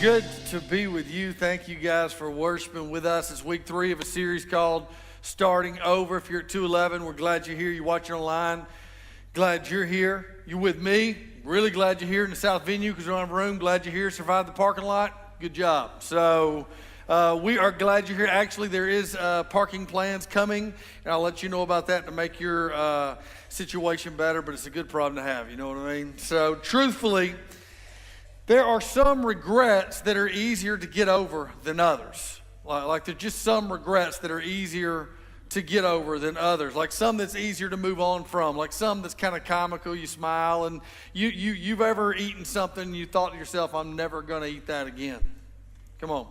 good to be with you. Thank you guys for worshiping with us. It's week 3 of a series called Starting Over. If you're at 211, we're glad you're here. You're watching online. Glad you're here. You're with me. Really glad you're here in the South Venue because we don't have room. Glad you're here. Survived the parking lot. Good job. So we are glad you're here. Actually, there is parking plans coming, and I'll let you know about that to make your situation better, but it's a good problem to have. You know what I mean? So truthfully, there are some regrets that are easier to get over than others. Like there's just some regrets that are easier to get over than others. Like some that's easier to move on from. Like some that's kind of comical. You smile, and you've ever eaten something and you thought to yourself, I'm never going to eat that again. Come on.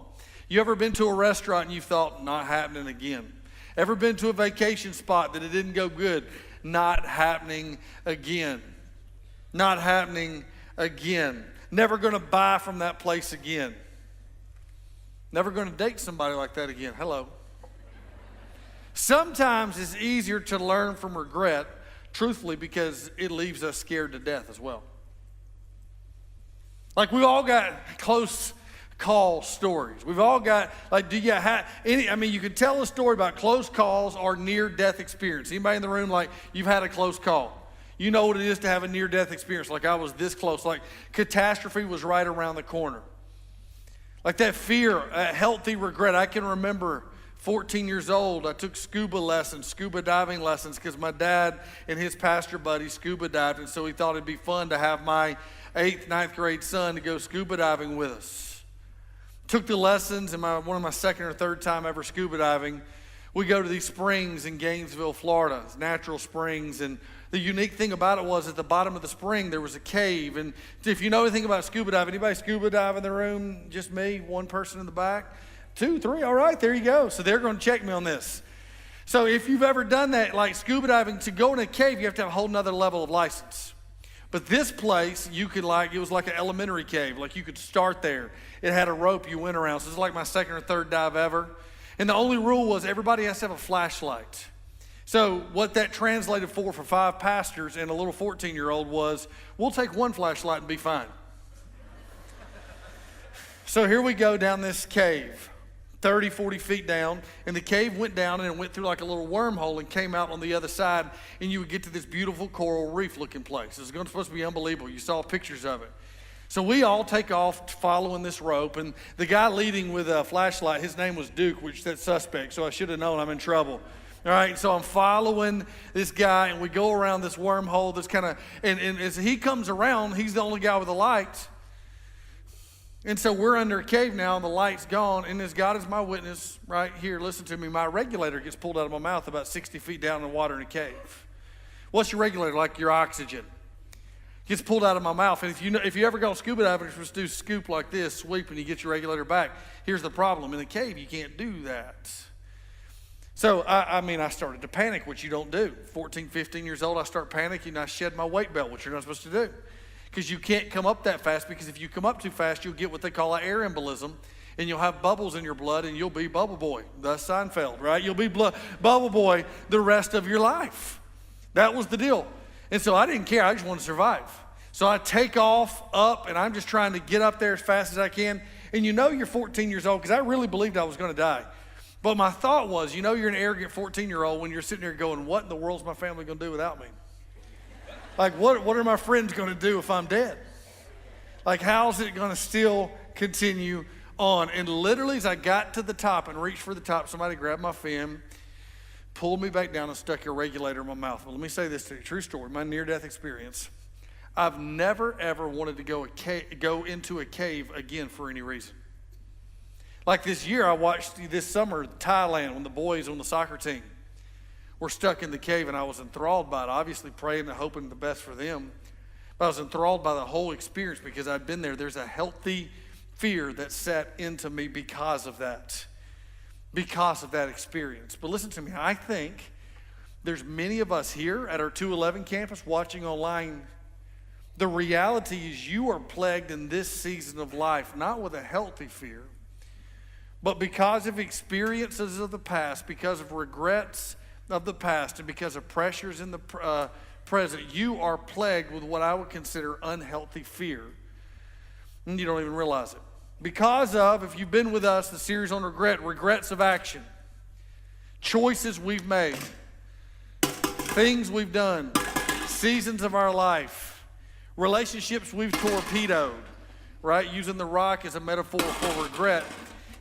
You ever been to a restaurant and you thought, not happening again? Ever been to a vacation spot that it didn't go good? Not happening again. Not happening again. Never going to buy from that place again. Never going to date somebody like that again. Hello. Sometimes it's easier to learn from regret, truthfully, because it leaves us scared to death as well. Like we all got close call stories. We've all got, like, do you have any, you could tell a story about close calls or near-death experience. Anybody in the room, like, you've had a close call? You know what it is to have a near-death experience. Like I was this close. Like catastrophe was right around the corner. Like that fear, healthy regret. I can remember 14 years old, I took scuba diving lessons, because my dad and his pastor buddy scuba dived, and so he thought it'd be fun to have my 8th, 9th grade son to go scuba diving with us. Took the lessons, and one of my second or third time ever scuba diving, we go to these springs in Gainesville, Florida. It's natural springs, and the unique thing about it was at the bottom of the spring there was a cave. And if you know anything about scuba diving, anybody scuba dive in the room? Just me, one person in the back, 2, 3, all right, there you go. So they're going to check me on this. So if you've ever done that, like scuba diving, to go in a cave, you have to have a whole nother level of license. But this place, you could it was like an elementary cave. Like you could start there. It had a rope you went around. So it's like my second or third dive ever. And the only rule was everybody has to have a flashlight. So what that translated for 5 pastors and a little 14-year-old was, we'll take one flashlight and be fine. So here we go down this cave, 30, 40 feet down, and the cave went down and it went through like a little wormhole and came out on the other side, and you would get to this beautiful coral reef looking place. It was supposed to be unbelievable. You saw pictures of it. So we all take off following this rope, and the guy leading with a flashlight, his name was Duke, which said suspect, so I should have known I'm in trouble. All right, so I'm following this guy, and we go around this wormhole, this kind of, and as he comes around, he's the only guy with a light. And so we're under a cave now, and the light's gone, and as God is my witness right here, listen to me, my regulator gets pulled out of my mouth about 60 feet down in the water in a cave. What's your regulator? Like your oxygen. Gets pulled out of my mouth, and if you ever go scuba diving, you're supposed to do scoop like this, sweep, and you get your regulator back. Here's the problem. In a cave, you can't do that. So, I started to panic, which you don't do. 14, 15 years old, I start panicking. I shed my weight belt, which you're not supposed to do. Because you can't come up that fast, because if you come up too fast, you'll get what they call an air embolism, and you'll have bubbles in your blood, and you'll be Bubble Boy. Thus Seinfeld, right? You'll be Bubble Boy the rest of your life. That was the deal. And so I didn't care. I just wanted to survive. So I take off up, and I'm just trying to get up there as fast as I can. And you're 14 years old, because I really believed I was going to die. But my thought was, you're an arrogant 14-year-old when you're sitting there going, what in the world is my family going to do without me? Like, what are my friends going to do if I'm dead? Like, how's it going to still continue on? And literally, as I got to the top and reached for the top, somebody grabbed my fin, pulled me back down, and stuck a regulator in my mouth. But let me say this to you, true story, my near-death experience. I've never, ever wanted to go into a cave again for any reason. Like this year, I watched this summer, Thailand, when the boys on the soccer team were stuck in the cave, and I was enthralled by it, obviously praying and hoping the best for them. But I was enthralled by the whole experience because I'd been there. There's a healthy fear that set into me because of that experience. But listen to me, I think there's many of us here at our 211 campus watching online. The reality is you are plagued in this season of life, not with a healthy fear, but because of experiences of the past, because of regrets of the past, and because of pressures in the present, you are plagued with what I would consider unhealthy fear. And you don't even realize it. Because of, if you've been with us, the series on regret, regrets of action, choices we've made, things we've done, seasons of our life, relationships we've torpedoed, right? Using the rock as a metaphor for regret.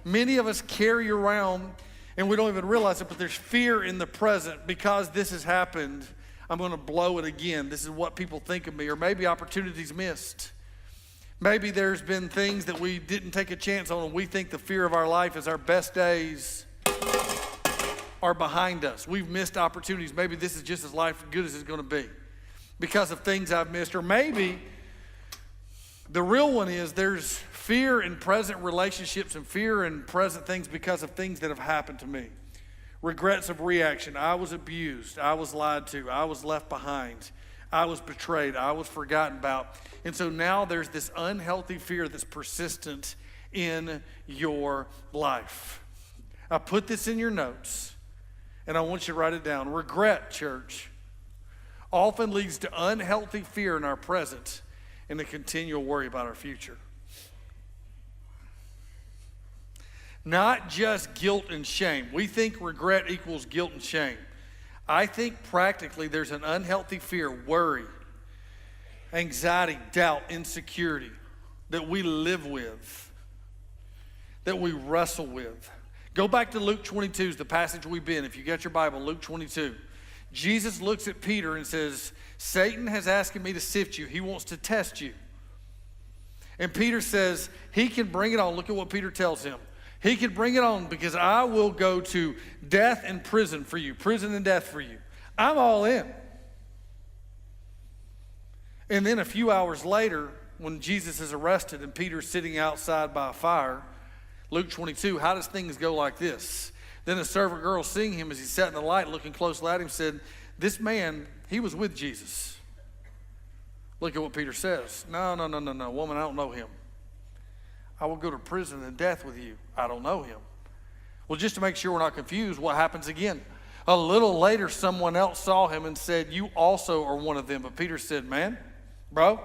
Many of us carry around, and we don't even realize it, but there's fear in the present. Because this has happened, I'm going to blow it again. This is what people think of me, or maybe opportunities missed. Maybe there's been things that we didn't take a chance on, and we think the fear of our life is our best days are behind us. We've missed opportunities. Maybe this is just as life good as it's going to be because of things I've missed. Or maybe the real one is there's fear in present relationships and fear in present things because of things that have happened to me. Regrets of reaction. I was abused. I was lied to. I was left behind. I was betrayed. I was forgotten about. And so now there's this unhealthy fear that's persistent in your life. I put this in your notes, and I want you to write it down. Regret, church, often leads to unhealthy fear in our present and a continual worry about our future. Not just guilt and shame. We think regret equals guilt and shame. I think practically there's an unhealthy fear, worry, anxiety, doubt, insecurity that we live with, that we wrestle with. Go back to Luke 22, is the passage we've been. If you got your Bible, Luke 22. Jesus looks at Peter and says, Satan has asked me to sift you. He wants to test you. And Peter says, he can bring it on. Look at what Peter tells him. He can bring it on because I will go to death and prison for you, prison and death for you. I'm all in. And then a few hours later, when Jesus is arrested and Peter's sitting outside by a fire, Luke 22, how does things go like this? Then a servant girl seeing him as he sat in the light, looking closely at him, said, this man, he was with Jesus. Look at what Peter says. No, woman, I don't know him. I will go to prison and death with you. I don't know him. Well, just to make sure we're not confused, what happens again? A little later, someone else saw him and said, you also are one of them. But Peter said, man, bro,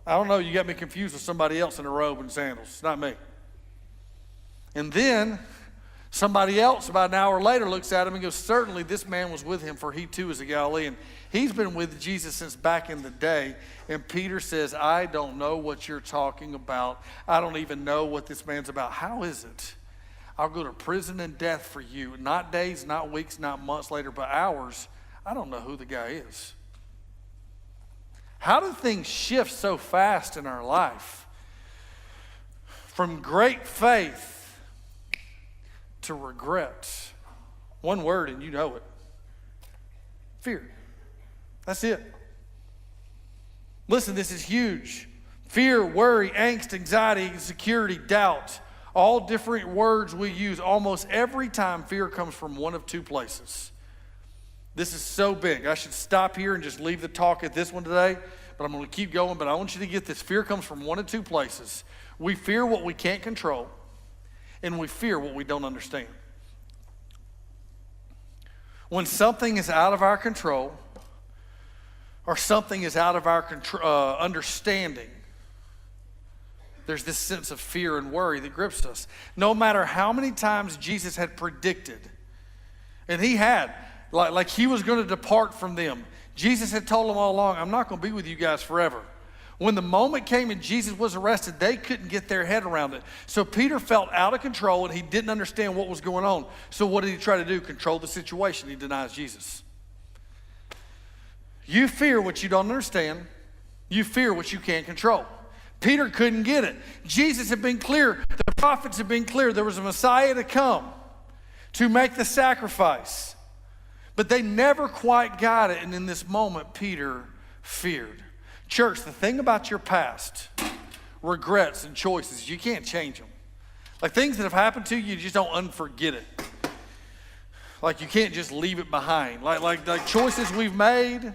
I don't know. You got me confused with somebody else in a robe and sandals. It's not me. And then somebody else about an hour later looks at him and goes, certainly this man was with him, for he too is a Galilean. He's been with Jesus since back in the day. And Peter says, I don't know what you're talking about. I don't even know what this man's about. How is it? I'll go to prison and death for you. Not days, not weeks, not months later, but hours. I don't know who the guy is. How do things shift so fast in our life? From great faith to regret. One word and you know it. Fear. That's it. Listen, this is huge. Fear, worry, angst, anxiety, insecurity, doubt. All different words we use. Almost every time fear comes from one of two places. This is so big. I should stop here and just leave the talk at this one today, but I'm going to keep going. But I want you to get this. Fear comes from one of two places. We fear what we can't control, and we fear what we don't understand. When something is out of our control, or something is out of our understanding, there's this sense of fear and worry that grips us. No matter how many times Jesus had predicted, and he had, like he was going to depart from them. Jesus had told them all along, I'm not going to be with you guys forever. When the moment came and Jesus was arrested, they couldn't get their head around it. So Peter felt out of control and he didn't understand what was going on. So what did he try to do? Control the situation. He denies Jesus. You fear what you don't understand. You fear what you can't control. Peter couldn't get it. Jesus had been clear. The prophets had been clear. There was a Messiah to come to make the sacrifice. But they never quite got it. And in this moment, Peter feared. Church, the thing about your past, regrets and choices, you can't change them. Like things that have happened to you, you just don't unforget it. Like you can't just leave it behind. Like choices we've made.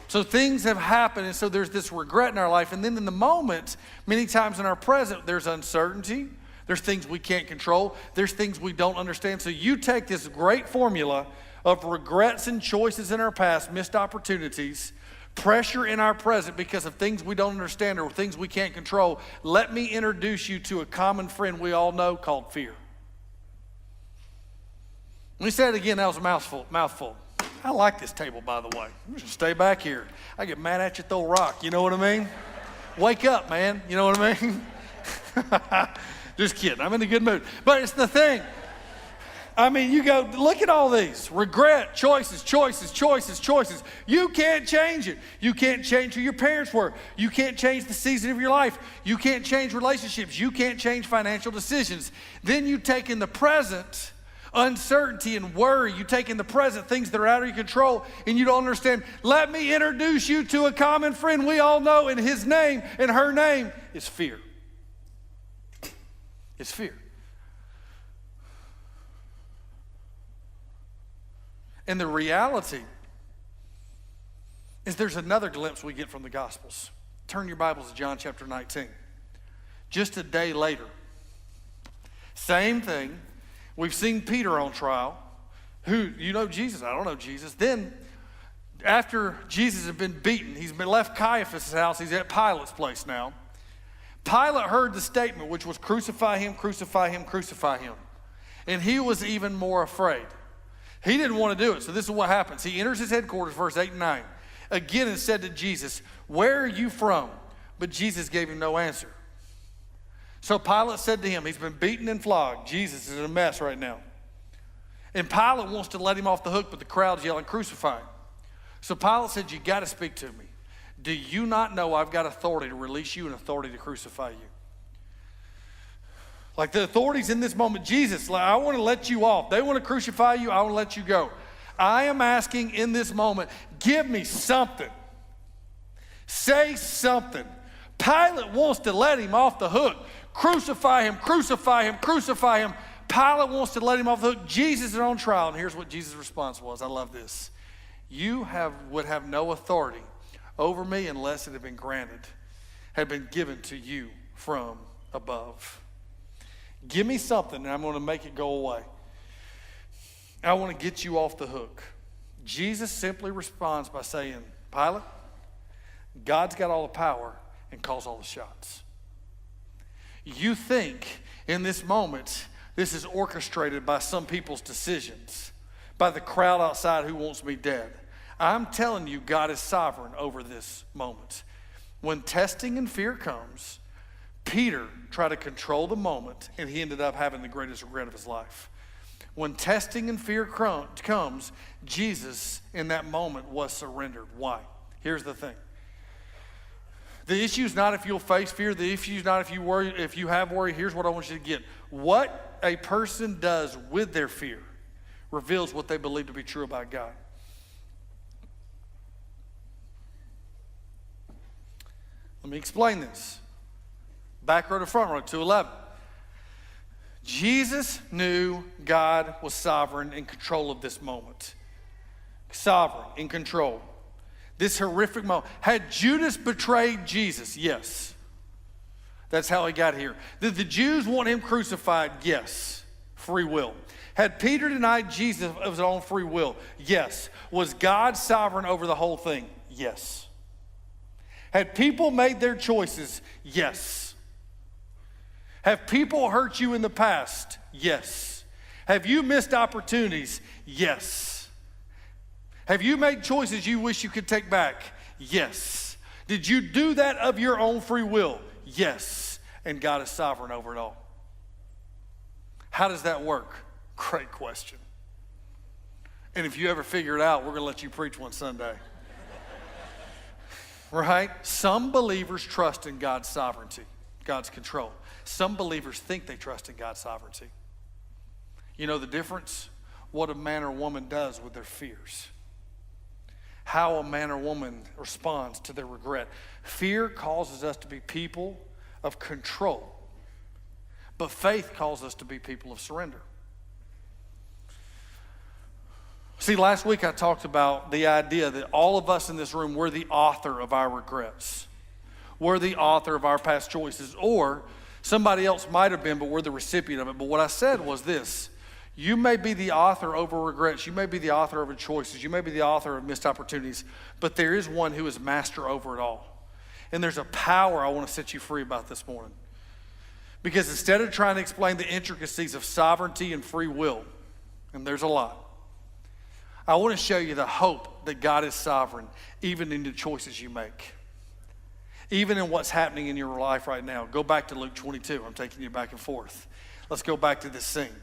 So things have happened, and so there's this regret in our life. And then in the moment, many times in our present, there's uncertainty. There's things we can't control. There's things we don't understand. So you take this great formula of regrets and choices in our past, missed opportunities, pressure in our present because of things we don't understand or things we can't control, let me introduce you to a common friend we all know called fear. Let me say it again. That was a mouthful. I like this table, by the way. I'm just stay back here. I get mad at you, throw a rock. You know what I mean? Wake up, man. You know what I mean? Just kidding. I'm in a good mood. But it's the thing. I mean, you go, look at all these. Regret, choices. You can't change it. You can't change who your parents were. You can't change the season of your life. You can't change relationships. You can't change financial decisions. Then you take in the present uncertainty and worry. You take in the present things that are out of your control and you don't understand. Let me introduce you to a common friend we all know, and his name and her name is fear. It's fear. And the reality is there's another glimpse we get from the Gospels. Turn your Bibles to John chapter 19. Just a day later, same thing. We've seen Peter on trial. Who, you know Jesus? I don't know Jesus. Then, after Jesus had been beaten, he's been left Caiaphas' house. He's at Pilate's place now. Pilate heard the statement, which was crucify him, crucify him, crucify him. And he was even more afraid. He didn't want to do it. So this is what happens. He enters his headquarters, verse 8 and 9. Again and said to Jesus, where are you from? But Jesus gave him no answer. So Pilate said to him, he's been beaten and flogged. Jesus is in a mess right now. And Pilate wants to let him off the hook, but the crowd's yelling, crucify him. So Pilate said, you got to speak to me. Do you not know I've got authority to release you and authority to crucify you? Like the authorities in this moment, Jesus, I want to let you off. They want to crucify you. I want to let you go. I am asking in this moment, give me something. Say something. Pilate wants to let him off the hook. Crucify him, crucify him, crucify him. Pilate wants to let him off the hook. Jesus is on trial, and here's what Jesus' response was. I love this. You would have no authority over me unless it had been given to you from above. Give me something, and I'm going to make it go away. I want to get you off the hook. Jesus simply responds by saying, Pilate, God's got all the power and calls all the shots. You think in this moment this is orchestrated by some people's decisions, by the crowd outside who wants me dead. I'm telling you, God is sovereign over this moment. When testing and fear comes, Peter tried to control the moment, and he ended up having the greatest regret of his life. When testing and fear comes, Jesus in that moment was surrendered. Why? Here's the thing. The issue is not if you'll face fear. The issue is not if you worry. If you have worry, here's what I want you to get. What a person does with their fear reveals what they believe to be true about God. Let me explain this. Back row to front row, 211. Jesus knew God was sovereign in control of this moment. Sovereign, in control. This horrific moment. Had Judas betrayed Jesus? Yes. That's how he got here. Did the Jews want him crucified? Yes. Free will. Had Peter denied Jesus of his own free will? Yes. Was God sovereign over the whole thing? Yes. Had people made their choices? Yes. Have people hurt you in the past? Yes. Have you missed opportunities? Yes. Have you made choices you wish you could take back? Yes. Did you do that of your own free will? Yes. And God is sovereign over it all. How does that work? Great question. And if you ever figure it out, we're going to let you preach one Sunday. Right? Some believers trust in God's sovereignty, God's control. Some believers think they trust in God's sovereignty. You know the difference? What a man or woman does with their fears. How a man or woman responds to their regret. Fear causes us to be people of control, but faith calls us to be people of surrender. See, last week I talked about the idea that all of us in this room, we're the author of our regrets. We're the author of our past choices, or somebody else might have been, but we're the recipient of it. But what I said was this: You may be the author over regrets. You may be the author over choices. You may be the author of missed opportunities. But there is one who is master over it all. And there's a power I want to set you free about this morning. Because instead of trying to explain the intricacies of sovereignty and free will, and there's a lot, I want to show you the hope that God is sovereign, even in the choices you make. Even in what's happening in your life right now. Go back to Luke 22. I'm taking you back and forth. Let's go back to this scene.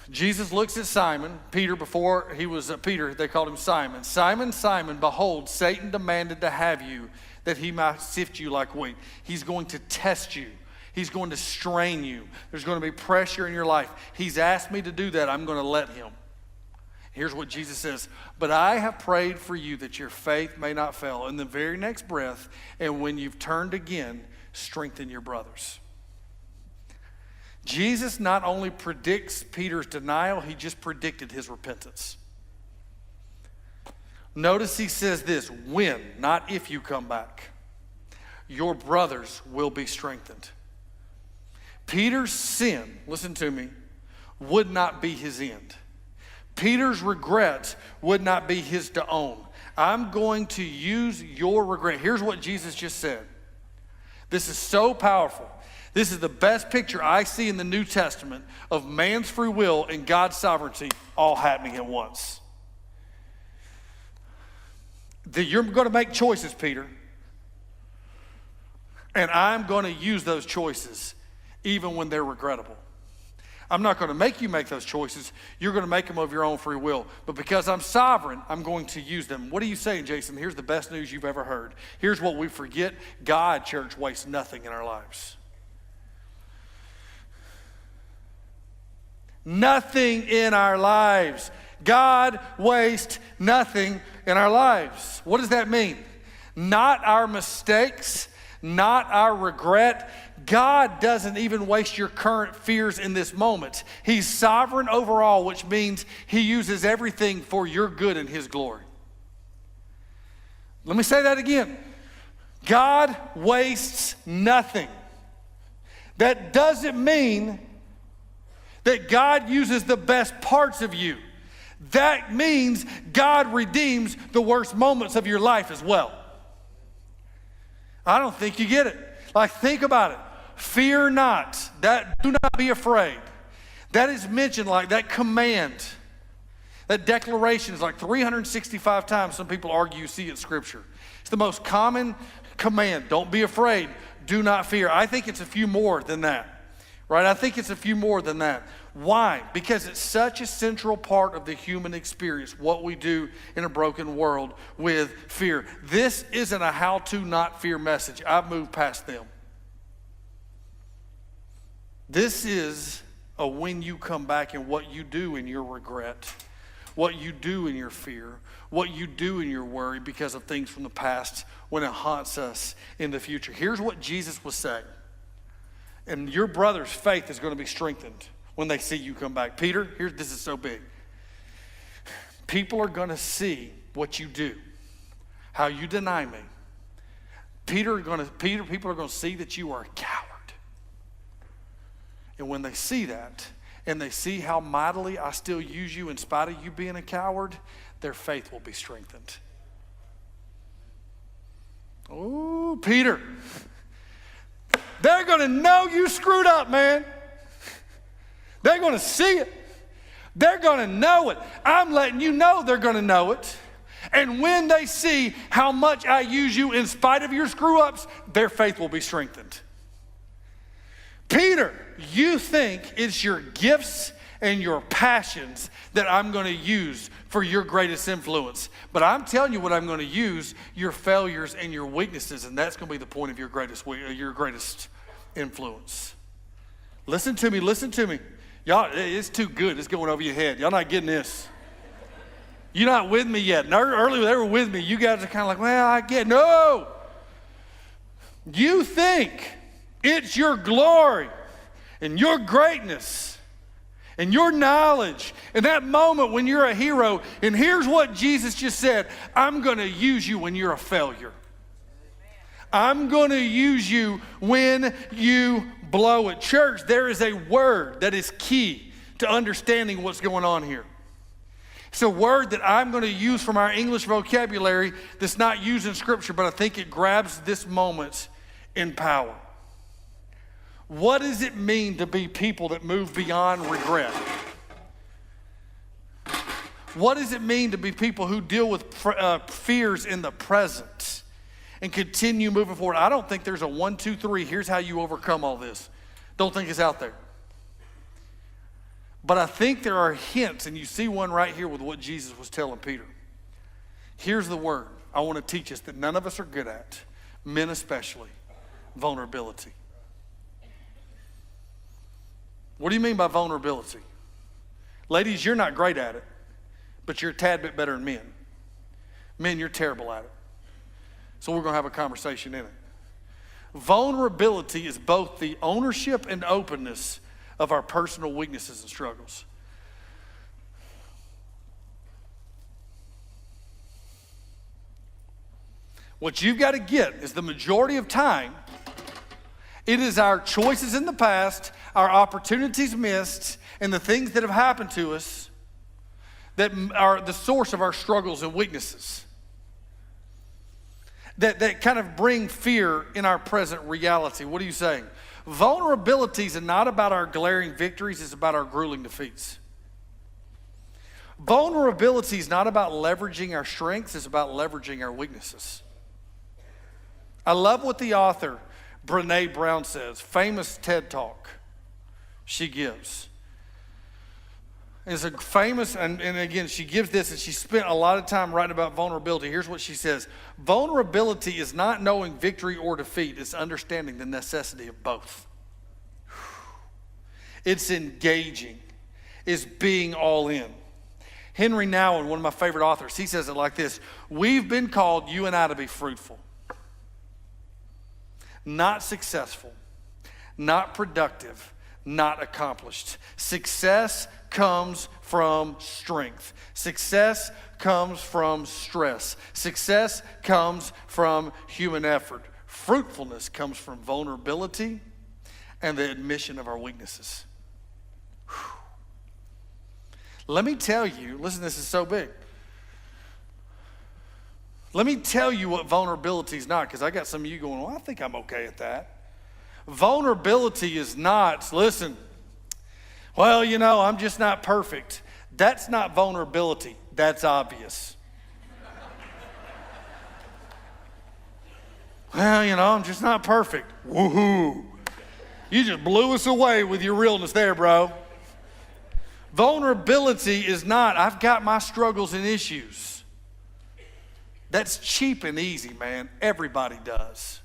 Jesus looks at Simon, Peter, before he was Peter, they called him Simon. Simon, Simon, behold, Satan demanded to have you, that he might sift you like wheat. He's going to test you. He's going to strain you. There's going to be pressure in your life. He's asked me to do that. I'm going to let him. Here's what Jesus says, but I have prayed for you that your faith may not fail. In the very next breath, and when you've turned again, strengthen your brothers. Jesus not only predicts Peter's denial, he just predicted his repentance. Notice he says this, when, not if you come back, your brothers will be strengthened. Peter's sin, listen to me, would not be his end. Peter's regret would not be his to own. I'm going to use your regret. Here's what Jesus just said. This is so powerful. This is the best picture I see in the New Testament of man's free will and God's sovereignty all happening at once. You're going to make choices, Peter. And I'm going to use those choices even when they're regrettable. I'm not going to make you make those choices. You're going to make them of your own free will. But because I'm sovereign, I'm going to use them. What are you saying, Jason? Here's the best news you've ever heard. Here's what we forget. God, church, wastes nothing in our lives. Nothing in our lives. God wastes nothing in our lives. What does that mean? Not our mistakes, not our regret. God doesn't even waste your current fears in this moment. He's sovereign over all, which means he uses everything for your good and his glory. Let me say that again. God wastes nothing. That doesn't mean that God uses the best parts of you. That means God redeems the worst moments of your life as well. I don't think you get it. Like, think about it. Fear not. That do not be afraid. That is mentioned like that command. That declaration is like 365 times. Some people argue you see it in Scripture. It's the most common command. Don't be afraid. Do not fear. I think it's a few more than that. Right? I think it's a few more than that. Why? Because it's such a central part of the human experience, what we do in a broken world with fear. This isn't a how to not fear message. I've moved past them. This is a when you come back and what you do in your regret, what you do in your fear, what you do in your worry because of things from the past when it haunts us in the future. Here's what Jesus was saying. And your brother's faith is going to be strengthened when they see you come back. Peter, this is so big. People are going to see what you do, how you deny me. People are going to see that you are a coward. And when they see that, and they see how mightily I still use you in spite of you being a coward, their faith will be strengthened. Oh, Peter. They're going to know you screwed up, man. They're going to see it. They're going to know it. I'm letting you know they're going to know it. And when they see how much I use you in spite of your screw-ups, their faith will be strengthened. Peter, you think it's your gifts and your passions that I'm going to use for your greatest influence. But I'm telling you what I'm going to use, your failures and your weaknesses, and that's going to be the point of your greatest influence. Listen to me, listen to me. Y'all, it's too good. It's going over your head. Y'all not getting this. You're not with me yet. And earlier they were with me. You guys are kind of like, well, I get. No. You think it's your glory and your greatness and your knowledge and that moment when you're a hero. And here's what Jesus just said. I'm going to use you when you're a failure. I'm going to use you when you blow it. Church, there is a word that is key to understanding what's going on here. It's a word that I'm going to use from our English vocabulary that's not used in Scripture, but I think it grabs this moment in power. What does it mean to be people that move beyond regret? What does it mean to be people who deal with fears in the present and continue moving forward? I don't think there's a 1, 2, 3, here's how you overcome all this. Don't think it's out there. But I think there are hints, and you see one right here with what Jesus was telling Peter. Here's the word I want to teach us that none of us are good at, men especially: vulnerability. What do you mean by vulnerability? Ladies, you're not great at it, but you're a tad bit better than men. Men, you're terrible at it. So we're going to have a conversation in it. Vulnerability is both the ownership and openness of our personal weaknesses and struggles. What you've got to get is the majority of time, it is our choices in the past, our opportunities missed, and the things that have happened to us that are the source of our struggles and weaknesses. That kind of bring fear in our present reality. What are you saying? Vulnerabilities are not about our glaring victories, it's about our grueling defeats. Vulnerability is not about leveraging our strengths, it's about leveraging our weaknesses. I love what the author Brené Brown says, famous TED Talk she gives. It's a famous, and again, she gives this, and she spent a lot of time writing about vulnerability. Here's what she says. Vulnerability is not knowing victory or defeat. It's understanding the necessity of both. It's engaging. It's being all in. Henry Nouwen, one of my favorite authors, he says it like this. We've been called, you and I, to be fruitful. Not successful. Not productive. Not accomplished. Success comes from strength. Success comes from stress. Success comes from human effort. Fruitfulness comes from vulnerability and the admission of our weaknesses. Whew. Let me tell you, listen, this is so big. Let me tell you what vulnerability is not, because I got some of you going, well, I think I'm okay at that. Vulnerability is not, listen, well, you know, I'm just not perfect. That's not vulnerability. That's obvious. Well, you know, I'm just not perfect. Woohoo. You just blew us away with your realness there, bro. Vulnerability is not, I've got my struggles and issues. That's cheap and easy, man. Everybody does.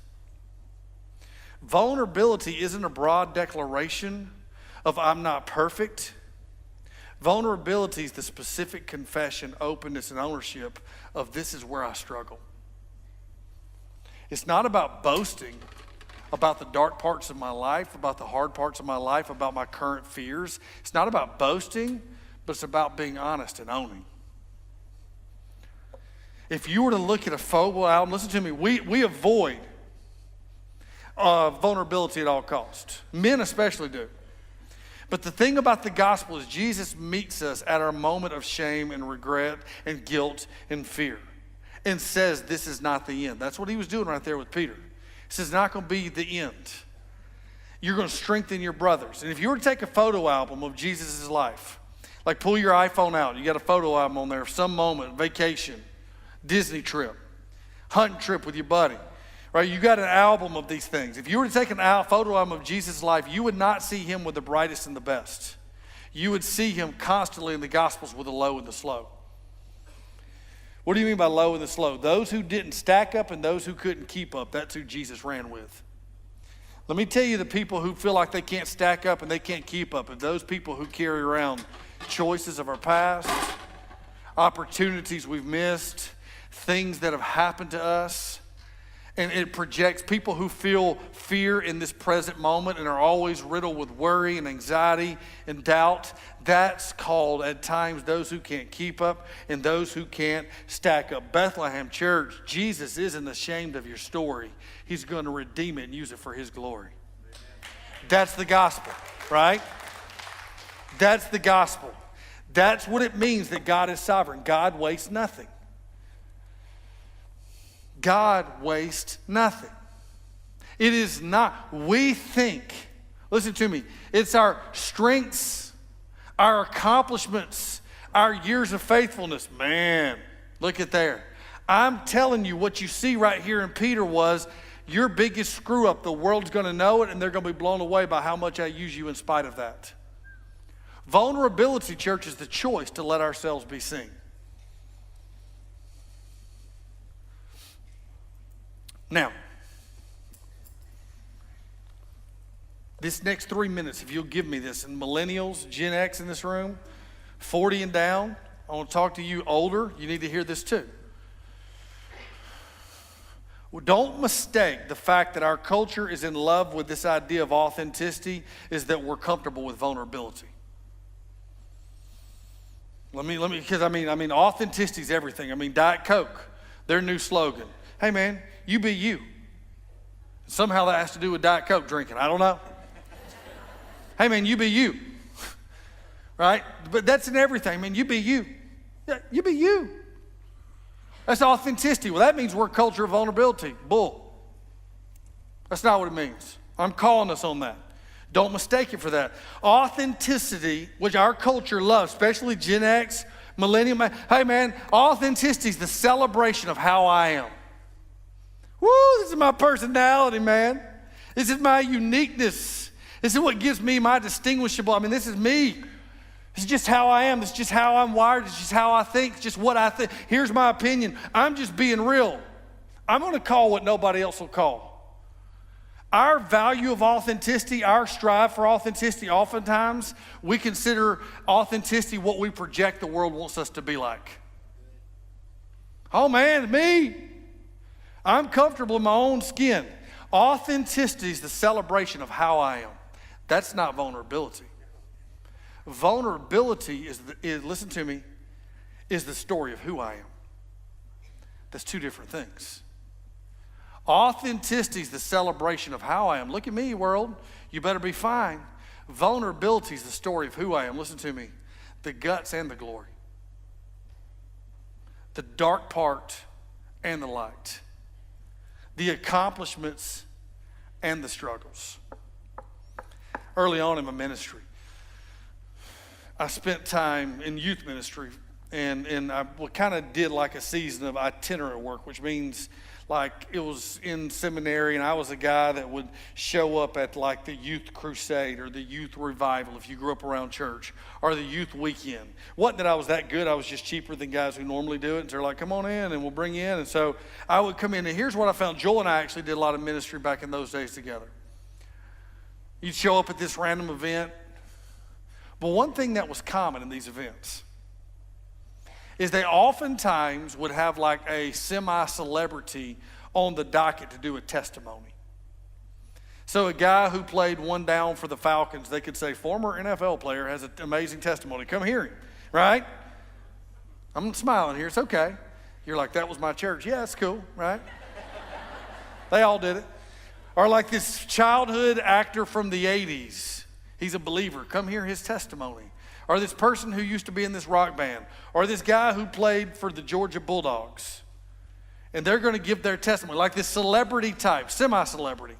Vulnerability isn't a broad declaration of I'm not perfect. Vulnerability is the specific confession, openness, and ownership of this is where I struggle. It's not about boasting about the dark parts of my life, about the hard parts of my life, about my current fears. It's not about boasting, but it's about being honest and owning. If you were to look at a photo album, listen to me, we avoid vulnerability at all costs. Men especially do. But the thing about the gospel is Jesus meets us at our moment of shame and regret and guilt and fear and says this is not the end. That's what he was doing right there with Peter. He says it's not going to be the end. You're going to strengthen your brothers. And if you were to take a photo album of Jesus' life, like pull your iPhone out, you got a photo album on there of some moment, vacation, Disney trip, hunting trip with your buddy. Right, you got an album of these things. If you were to take a photo album of Jesus' life, you would not see him with the brightest and the best. You would see him constantly in the Gospels with the low and the slow. What do you mean by low and the slow? Those who didn't stack up and those who couldn't keep up. That's who Jesus ran with. Let me tell you, the people who feel like they can't stack up and they can't keep up, and those people who carry around choices of our past, opportunities we've missed, things that have happened to us. And it projects people who feel fear in this present moment and are always riddled with worry and anxiety and doubt. That's called at times those who can't keep up and those who can't stack up. Bethlehem Church, Jesus isn't ashamed of your story. He's going to redeem it and use it for his glory. That's the gospel, right? That's the gospel. That's what it means that God is sovereign. God wastes nothing. God wastes nothing. It is not, we think, listen to me, it's our strengths, our accomplishments, our years of faithfulness. Man, look at there. I'm telling you, what you see right here in Peter was your biggest screw up. The world's going to know it, and they're going to be blown away by how much I use you in spite of that. Vulnerability, church, is the choice to let ourselves be seen. Now, this next 3 minutes, if you'll give me this, and millennials, Gen X in this room, 40 and down, I want to talk to you older. You need to hear this too. Well, don't mistake the fact that our culture is in love with this idea of authenticity is that we're comfortable with vulnerability. Let me, because I mean, authenticity is everything. I mean, Diet Coke, their new slogan. Hey man, you be you. Somehow that has to do with Diet Coke drinking. I don't know. Hey man, you be you. Right? But that's in everything. I mean, you be you. Yeah, you be you. That's authenticity. Well, that means we're a culture of vulnerability. Bull. That's not what it means. I'm calling us on that. Don't mistake it for that. Authenticity, which our culture loves, especially Gen X, millennium. Hey man, authenticity is the celebration of how I am. Woo, this is my personality, man. This is my uniqueness. This is what gives me my distinguishable. I mean, this is me. This is just how I am. This is just how I'm wired. It's just how I think. It's just what I think. Here's my opinion. I'm just being real. I'm going to call what nobody else will call. Our value of authenticity, our strive for authenticity, oftentimes we consider authenticity what we project the world wants us to be like. Oh man, me. I'm comfortable in my own skin. Authenticity is the celebration of how I am. That's not vulnerability. Vulnerability is listen to me, is the story of who I am. That's two different things. Authenticity is the celebration of how I am. Look at me, world. You better be fine. Vulnerability is the story of who I am. Listen to me. The guts and the glory. The dark part and the light. The accomplishments and the struggles. Early on in my ministry, I spent time in youth ministry, and I kind of did like a season of itinerant work, which means like it was in seminary, and I was a guy that would show up at like the youth crusade or the youth revival if you grew up around church, or the youth weekend. Wasn't that I was that good, I was just cheaper than guys who normally do it, and they're like, come on in and we'll bring you in. And so I would come in, and here's what I found. Joel and I actually did a lot of ministry back in those days together. You'd show up at this random event, but one thing that was common in these events is they oftentimes would have like a semi-celebrity on the docket to do a testimony. So a guy who played one down for the Falcons, they could say, former NFL player has an amazing testimony. Come hear him, right? I'm smiling here. It's okay. You're like, that was my church. Yeah, it's cool, right? They all did it. Or like this childhood actor from the 80s. He's a believer. Come hear his testimony. Or this person who used to be in this rock band. Or this guy who played for the Georgia Bulldogs. And they're going to give their testimony. Like this celebrity type, semi-celebrity.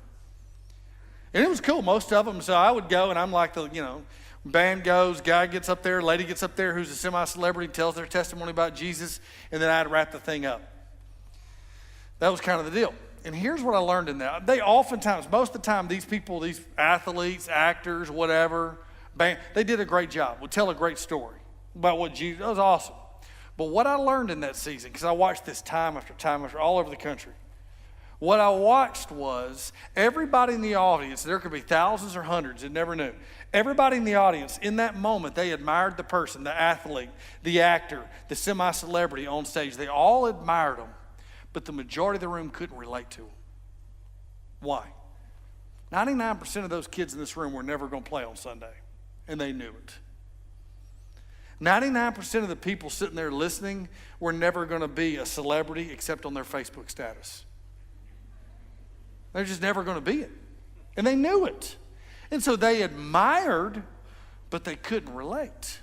And it was cool, most of them. So I would go, and I'm like the, band goes, guy gets up there, lady gets up there who's a semi-celebrity, tells their testimony about Jesus, and then I'd wrap the thing up. That was kind of the deal. And here's what I learned in that. They oftentimes, most of the time, these people, these athletes, actors, whatever, they did a great job, would tell a great story about what Jesus, that was awesome. But what I learned in that season, because I watched this time after all over the country, what I watched was everybody in the audience, there could be thousands or hundreds, it never knew. Everybody in the audience, in that moment, they admired the person, the athlete, the actor, the semi-celebrity on stage. They all admired them. But the majority of the room couldn't relate to them. Why? 99% of those kids in this room were never going to play on Sunday, and they knew it. 99% of the people sitting there listening were never going to be a celebrity except on their Facebook status. They're just never going to be it. And they knew it. And so they admired but they couldn't relate.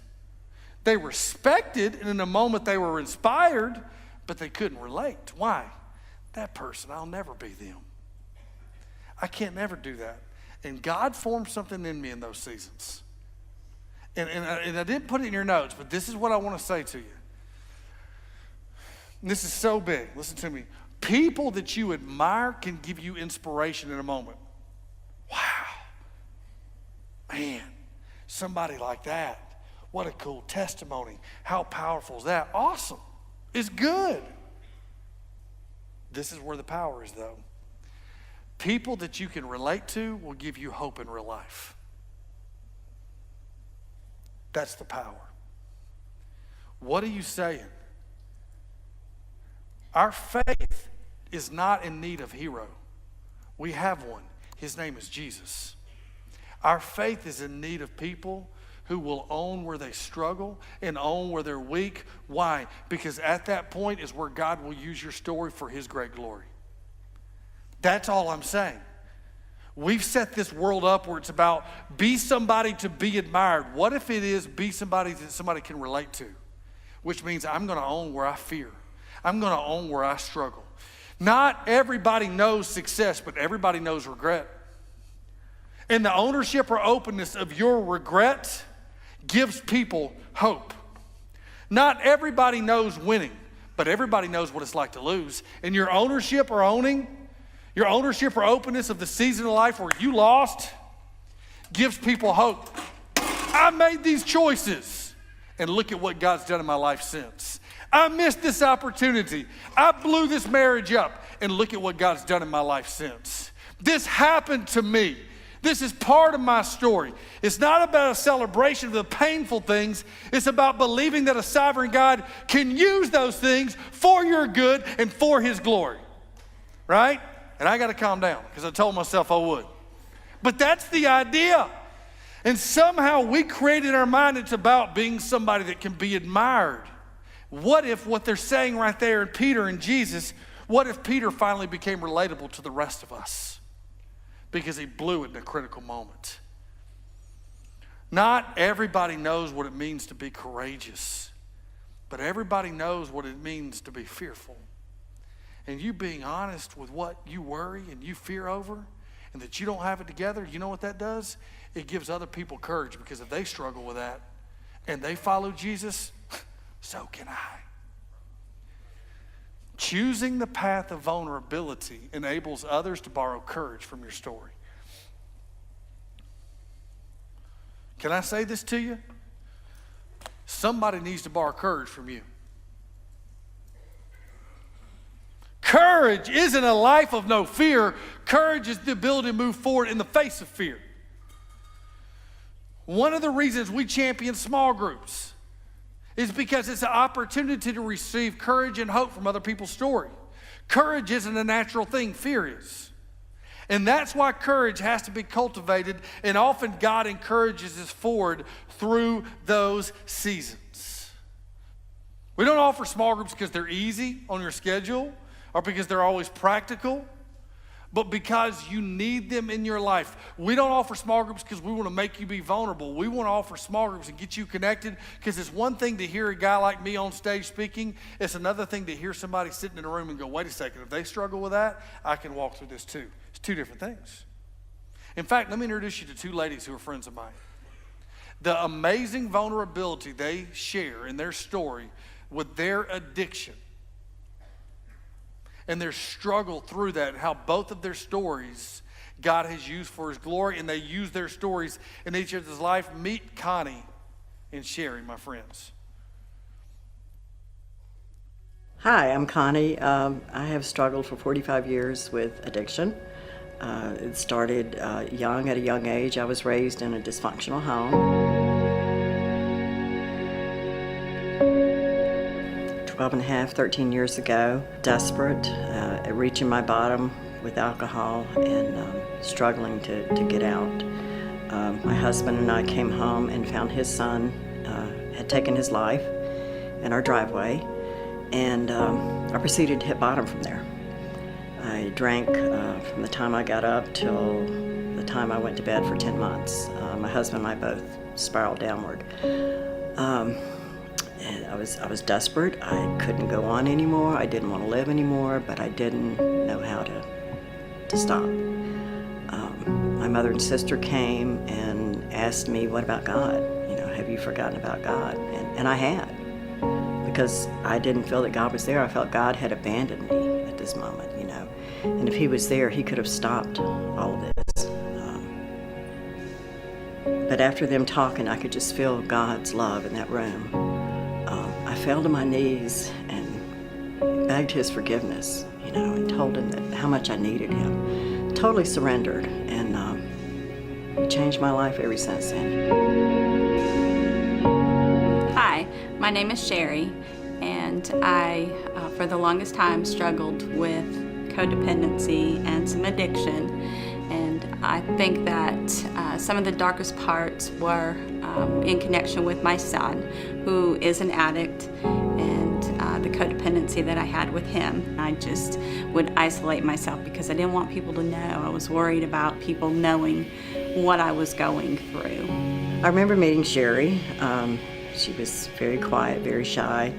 They respected, and in a moment they were inspired, but they couldn't relate. Why? That person, I'll never be them. I can't never do that. And God formed something in me in those seasons. And I didn't put it in your notes, but this is what I want to say to you. And this is so big. Listen to me. People that you admire can give you inspiration in a moment. Wow. Man, somebody like that. What a cool testimony. How powerful is that? Awesome. It's good. This is where the power is, though. People that you can relate to will give you hope in real life. That's the power. What are you saying? Our faith is not in need of a hero. We have one. His name is Jesus. Our faith is in need of people who will own where they struggle and own where they're weak. Why? Because at that point is where God will use your story for his great glory. That's all I'm saying. We've set this world up where it's about be somebody to be admired. What if it is be somebody that somebody can relate to? Which means I'm going to own where I fear. I'm going to own where I struggle. Not everybody knows success, but everybody knows regret. And the ownership or openness of your regret gives people hope. Not everybody knows winning, but everybody knows what it's like to lose. And your ownership or openness of the season of life where you lost gives people hope. I made these choices, and look at what God's done in my life since. I missed this opportunity. I blew this marriage up, and look at what God's done in my life since. This happened to me. This is part of my story. It's not about a celebration of the painful things. It's about believing that a sovereign God can use those things for your good and for his glory. Right? And I got to calm down because I told myself I would. But that's the idea. And somehow we created in our mind it's about being somebody that can be admired. What if what they're saying right there in Peter and Jesus, what if Peter finally became relatable to the rest of us? Because he blew it in a critical moment. Not everybody knows what it means to be courageous, but everybody knows what it means to be fearful. And you being honest with what you worry and you fear over and that you don't have it together, you know what that does? It gives other people courage, because if they struggle with that and they follow Jesus, so can I. Choosing the path of vulnerability enables others to borrow courage from your story. Can I say this to you? Somebody needs to borrow courage from you. Courage isn't a life of no fear. Courage is the ability to move forward in the face of fear. One of the reasons we champion small groups is because it's an opportunity to receive courage and hope from other people's story. Courage isn't a natural thing, fear is. And that's why courage has to be cultivated, and often God encourages us forward through those seasons. We don't offer small groups because they're easy on your schedule or because they're always practical, but because you need them in your life. We don't offer small groups because we want to make you be vulnerable. We want to offer small groups and get you connected, because it's one thing to hear a guy like me on stage speaking. It's another thing to hear somebody sitting in a room and go, wait a second, if they struggle with that, I can walk through this too. It's two different things. In fact, let me introduce you to two ladies who are friends of mine. The amazing vulnerability they share in their story with their addiction and their struggle through that, and how both of their stories God has used for his glory, and they use their stories in each other's life. Meet Connie and Sherry, my friends. Hi, I'm Connie. I have struggled for 45 years with addiction. It started at a young age. I was raised in a dysfunctional home. 12 and a half, 13 years ago, desperate, reaching my bottom with alcohol and struggling to get out. My husband and I came home and found his son had taken his life in our driveway, and I proceeded to hit bottom from there. I drank from the time I got up till the time I went to bed for 10 months. My husband and I both spiraled downward. And I was desperate. I couldn't go on anymore. I didn't want to live anymore, but I didn't know how to stop. My mother and sister came and asked me, what about God? Have you forgotten about God? And I had, because I didn't feel that God was there. I felt God had abandoned me at this moment, And if he was there, he could have stopped all of this. But after them talking, I could just feel God's love in that room. I fell to my knees and begged his forgiveness, and told him that how much I needed him. Totally surrendered, and he changed my life ever since then. Hi, my name is Sherry, and I, for the longest time, struggled with codependency and some addiction. And I think that some of the darkest parts were in connection with my son, who is an addict, and the codependency that I had with him. I just would isolate myself because I didn't want people to know. I was worried about people knowing what I was going through. I remember meeting Sherry. She was very quiet, very shy.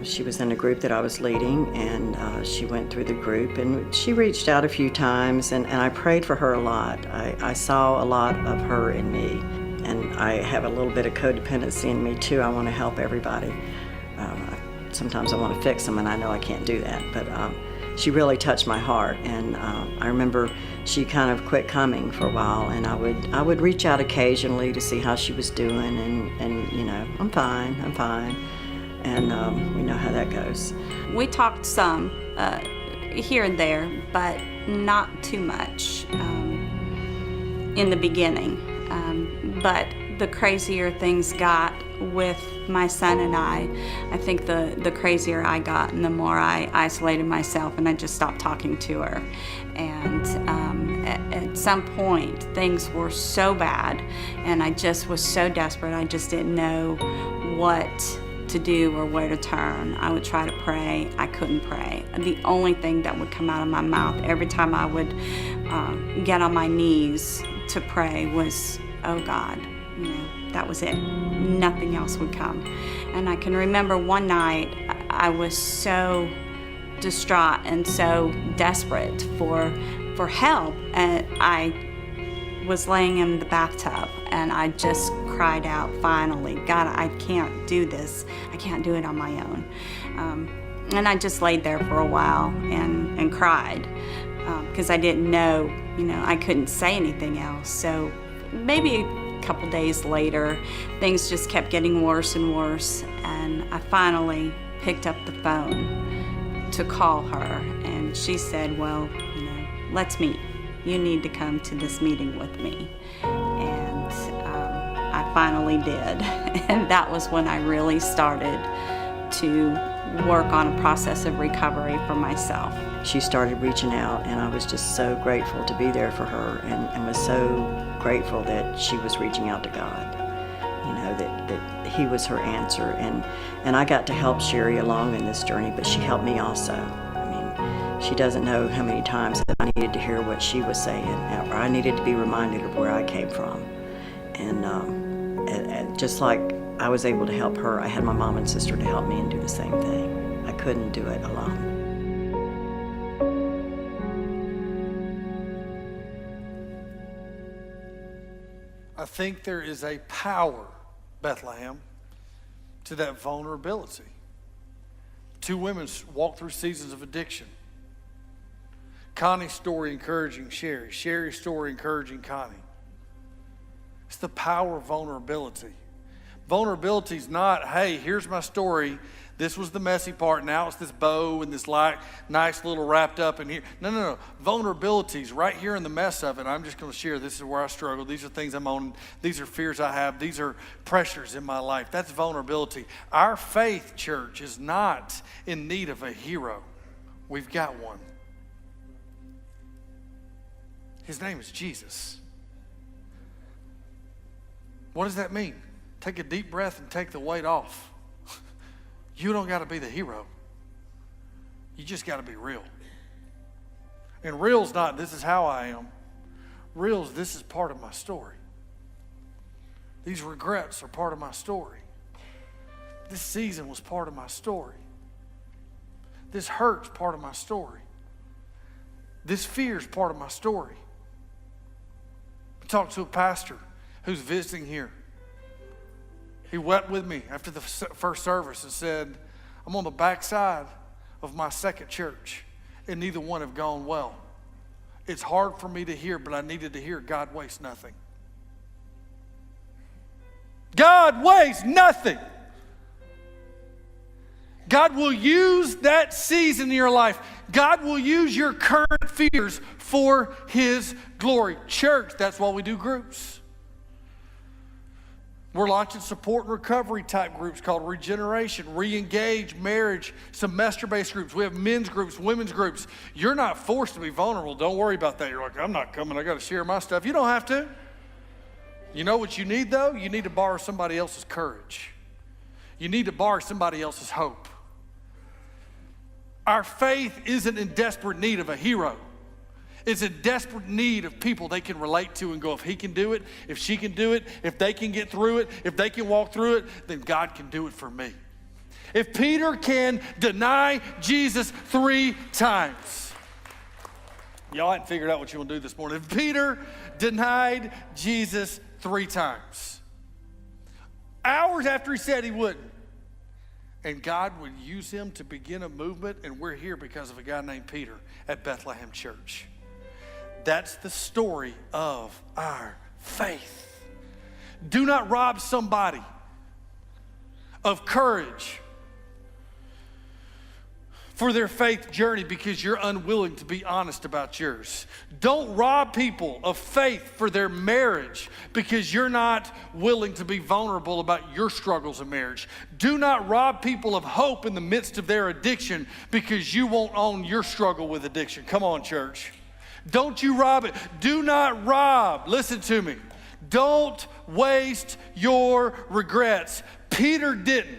She was in a group that I was leading, and she went through the group, and she reached out a few times, and I prayed for her a lot. I saw a lot of her in me, and I have a little bit of codependency in me too. I want to help everybody. Sometimes I want to fix them, and I know I can't do that, but she really touched my heart, and I remember she kind of quit coming for a while, and I would reach out occasionally to see how she was doing, and I'm fine, and we know how that goes. We talked some here and there, but not too much in the beginning. But the crazier things got with my son and I think the crazier I got, and the more I isolated myself, and I just stopped talking to her. And at some point, things were so bad, and I just was so desperate. I just didn't know what to do or where to turn. I would try to pray. I couldn't pray. The only thing that would come out of my mouth every time I would get on my knees to pray was, "Oh God." That was it. Nothing else would come. And I can remember one night I was so distraught and so desperate for help, and I was laying in the bathtub, and I just cried out, finally, "God, I can't do this. I can't do it on my own." And I just laid there for a while and cried because I didn't know, I couldn't say anything else. So maybe a couple days later, things just kept getting worse and worse, and I finally picked up the phone to call her, and she said, "Well, let's meet. You need to come to this meeting with me." And I finally did, and that was when I really started to work on a process of recovery for myself. She started reaching out, and I was just so grateful to be there for her, and was so grateful that she was reaching out to God, that he was her answer. And I got to help Sherry along in this journey, but she helped me also. She doesn't know how many times that I needed to hear what she was saying, or I needed to be reminded of where I came from. And just like I was able to help her, I had my mom and sister to help me and do the same thing. I couldn't do it alone. I think there is a power, Bethlehem, to that vulnerability. Two women walk through seasons of addiction. Connie's story encouraging Sherry. Sherry's story encouraging Connie. It's the power of vulnerability. Vulnerability is not, hey, here's my story. This was the messy part. Now it's this bow and this nice little wrapped up in here. No. Vulnerability is right here in the mess of it. I'm just going to share. This is where I struggle. These are things I'm on. These are fears I have. These are pressures in my life. That's vulnerability. Our faith, church, is not in need of a hero. We've got one. His name is Jesus. What does that mean? Take a deep breath and take the weight off. You don't got to be the hero. You just got to be real. And real's not, this is how I am. Real's, this is part of my story. These regrets are part of my story. This season was part of my story. This hurt's part of my story. This fear's part of my story. I talked to a pastor who's visiting here. He wept with me after the first service and said, I'm on the backside of my second church, and neither one have gone well. It's hard for me to hear, but I needed to hear God wastes nothing. God wastes nothing. God will use that season in your life. God will use your current fears for His glory. Church, that's why we do groups. We're launching support and recovery type groups called Regeneration, Re-engage, Marriage, semester-based groups. We have men's groups, women's groups. You're not forced to be vulnerable. Don't worry about that. You're like, I'm not coming. I got to share my stuff. You don't have to. You know what you need, though? You need to borrow somebody else's courage. You need to borrow somebody else's hope. Our faith isn't in desperate need of a hero. It's in desperate need of people they can relate to and go, if he can do it, if she can do it, if they can get through it, if they can walk through it, then God can do it for me. If Peter can deny Jesus 3 times, y'all hadn't figured out what you want to do this morning. If Peter denied Jesus 3 times, hours after he said he wouldn't, and God would use him to begin a movement, and we're here because of a guy named Peter at Bethlehem Church. That's the story of our faith. Do not rob somebody of courage for their faith journey because you're unwilling to be honest about yours. Don't rob people of faith for their marriage because you're not willing to be vulnerable about your struggles in marriage. Do not rob people of hope in the midst of their addiction because you won't own your struggle with addiction. Come on, church. Don't you rob it. Do not rob. Listen to me. Don't waste your regrets. Peter didn't.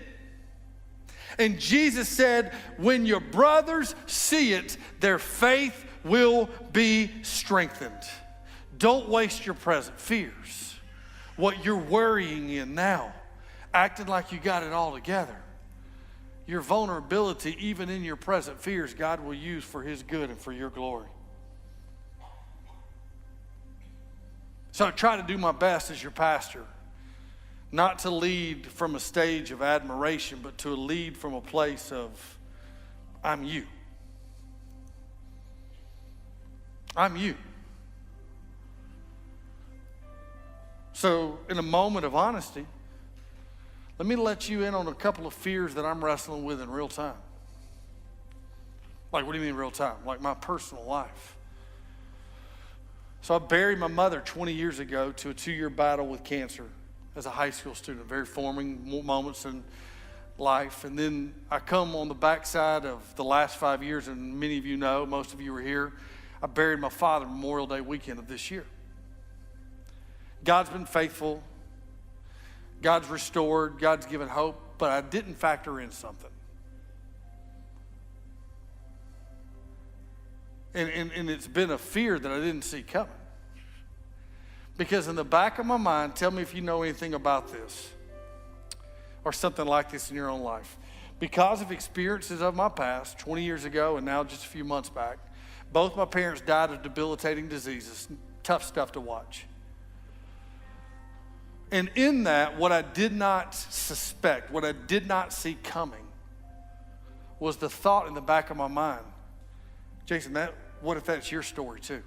And Jesus said, when your brothers see it, their faith will be strengthened. Don't waste your present fears. What you're worrying in now, acting like you got it all together. Your vulnerability, even in your present fears, God will use for His good and for your glory. So I try to do my best as your pastor, not to lead from a stage of admiration, but to lead from a place of, I'm you. I'm you. So in a moment of honesty, let me let you in on a couple of fears that I'm wrestling with in real time. Like, what do you mean real time? Like my personal life. So I buried my mother 20 years ago to a 2-year battle with cancer as a high school student, very forming moments in life. And then I come on the backside of the last 5 years, and many of you know, most of you were here, I buried my father Memorial Day weekend of this year. God's been faithful. God's restored. God's given hope, but I didn't factor in something. And it's been a fear that I didn't see coming. Because in the back of my mind, tell me if you know anything about this or something like this in your own life. Because of experiences of my past, 20 years ago and now just a few months back, both my parents died of debilitating diseases, tough stuff to watch. And in that, what I did not suspect, what I did not see coming, was the thought in the back of my mind, Jason, what if that's your story too?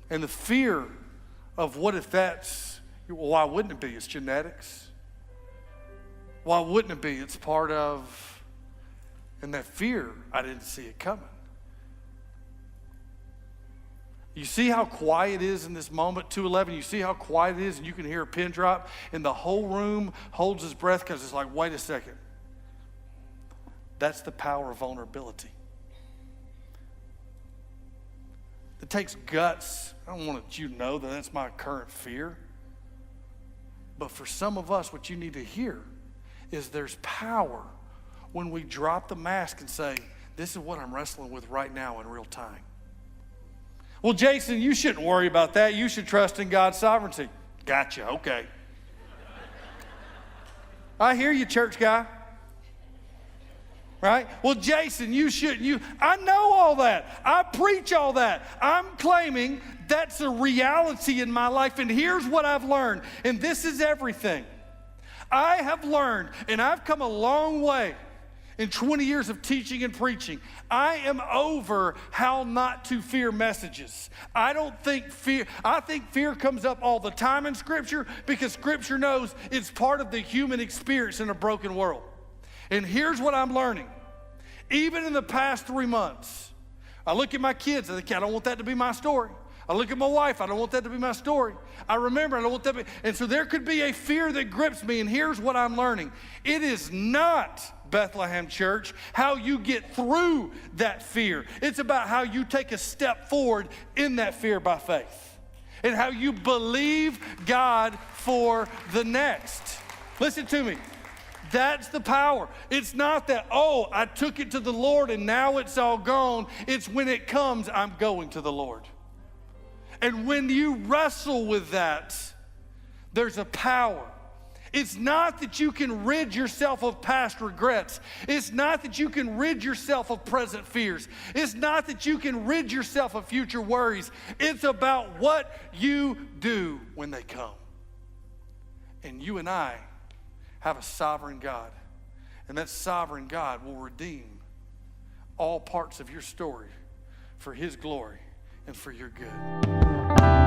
And the fear of what if that's, well, why wouldn't it be? It's genetics. Why wouldn't it be? It's part of, and that fear, I didn't see it coming. You see how quiet it is in this moment, 2:11, you see how quiet it is, and you can hear a pin drop, and the whole room holds its breath because it's like, wait a second. That's the power of vulnerability. It takes guts. I don't want you to know that that's my current fear. But for some of us, what you need to hear is there's power when we drop the mask and say, this is what I'm wrestling with right now in real time. Well, Jason, you shouldn't worry about that. You should trust in God's sovereignty. Gotcha, okay. I hear you, church guy. Right? Well, Jason, you shouldn't. I know all that. I preach all that. I'm claiming that's a reality in my life. And here's what I've learned. And this is everything. I have learned, and I've come a long way in 20 years of teaching and preaching. I am over how not to fear messages. I think fear comes up all the time in Scripture because Scripture knows it's part of the human experience in a broken world. And here's what I'm learning. Even in the past 3 months, I look at my kids, I think, I don't want that to be my story. I look at my wife, I don't want that to be my story. I remember, I don't want that to be. And so there could be a fear that grips me, and here's what I'm learning. It is not, Bethlehem Church, how you get through that fear. It's about how you take a step forward in that fear by faith and how you believe God for the next. Listen to me. That's the power. It's not that, oh, I took it to the Lord and now it's all gone. It's when it comes, I'm going to the Lord. And when you wrestle with that, there's a power. It's not that you can rid yourself of past regrets. It's not that you can rid yourself of present fears. It's not that you can rid yourself of future worries. It's about what you do when they come. And you and I have a sovereign God. And that sovereign God will redeem all parts of your story for His glory and for your good.